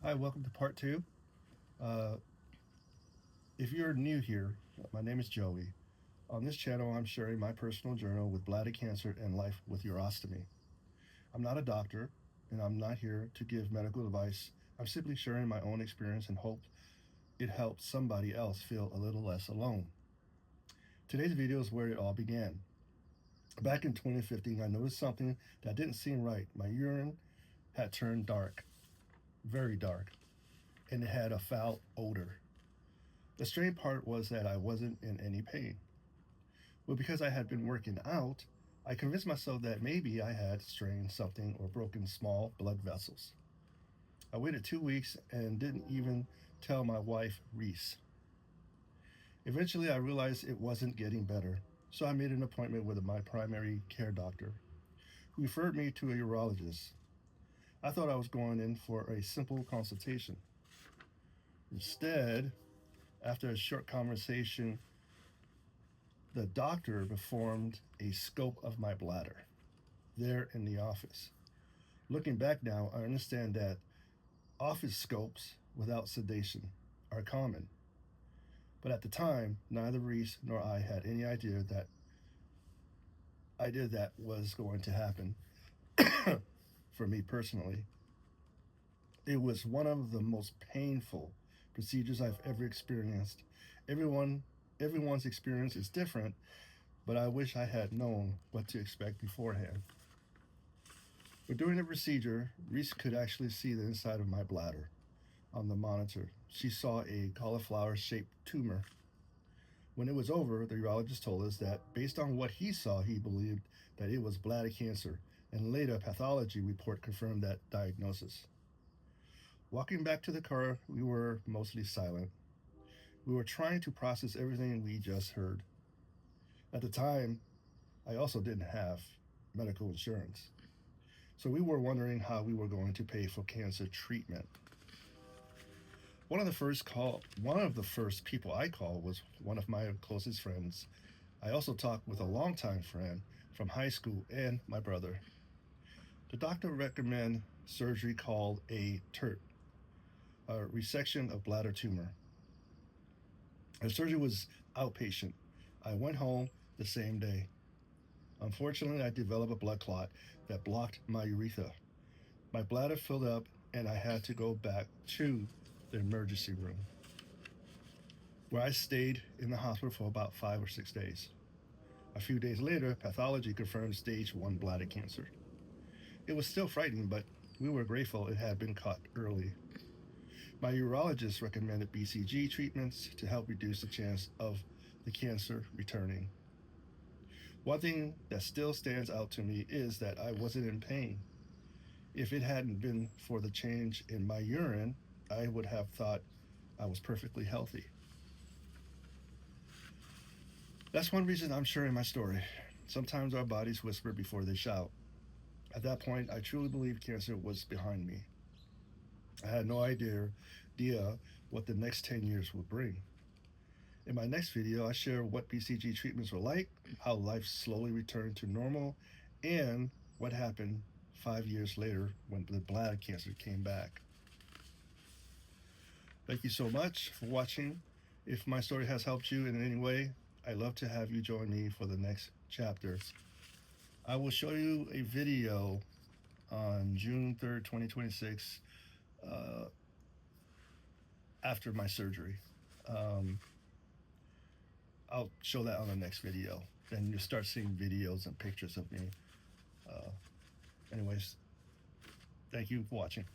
Hi, welcome to part two. Uh, if you're new here, my name is Joey. On this channel, I'm sharing my personal journal with bladder cancer and life with urostomy. I'm not a doctor, and I'm not here to give medical advice. I'm simply sharing my own experience and hope it helps somebody else feel a little less alone. Today's video is where it all began. Back in 2015, I noticed something that didn't seem right. My urine had turned dark, very dark, and it had a foul odor. The strange part was that I wasn't in any pain. Well, because I had been working out, I convinced myself that maybe I had strained something or broken small blood vessels. I waited 2 weeks and didn't even tell my wife, Reese. Eventually, I realized it wasn't getting better, so I made an appointment with my primary care doctor, who referred me to a urologist. I thought I was going in for a simple consultation. Instead, after a short conversation, the doctor performed a scope of my bladder there in the office. Looking back now, I understand that office scopes without sedation are common. But at the time, neither Reese nor I had any idea that was going to happen for me personally. It was one of the most painful procedures I've ever experienced. Everyone's experience is different, but I wish I had known what to expect beforehand. But during the procedure, Reese could actually see the inside of my bladder on the monitor. She saw a cauliflower-shaped tumor. When it was over, the urologist told us that based on what he saw, he believed that it was bladder cancer, and later a pathology report confirmed that diagnosis. Walking back to the car, we were mostly silent. We were trying to process everything we just heard. At the time, I also didn't have medical insurance. So we were wondering how we were going to pay for cancer treatment. One of the first people I called was one of my closest friends. I also talked with a longtime friend from high school and my brother. The doctor recommended surgery called a TURP, a resection of bladder tumor. The surgery was outpatient. I went home the same day. Unfortunately, I developed a blood clot that blocked my urethra. My bladder filled up and I had to go back to the emergency room, where I stayed in the hospital for about 5 or 6 days. A few days later, pathology confirmed stage 1 bladder cancer. It was still frightening, but we were grateful it had been caught early. My urologist recommended BCG treatments to help reduce the chance of the cancer returning. One thing that still stands out to me is that I wasn't in pain. If it hadn't been for the change in my urine, I would have thought I was perfectly healthy. That's one reason I'm sharing my story. Sometimes our bodies whisper before they shout. At that point, I truly believed cancer was behind me. I had no idea what the next 10 years would bring. In my next video, I share what BCG treatments were like, how life slowly returned to normal, and what happened 5 years later when the bladder cancer came back. Thank you so much for watching. If my story has helped you in any way, I'd love to have you join me for the next chapter. I will show you a video on June 3rd, 2026, after my surgery. I'll show that on the next video. Then you'll start seeing videos and pictures of me. Anyways, thank you for watching.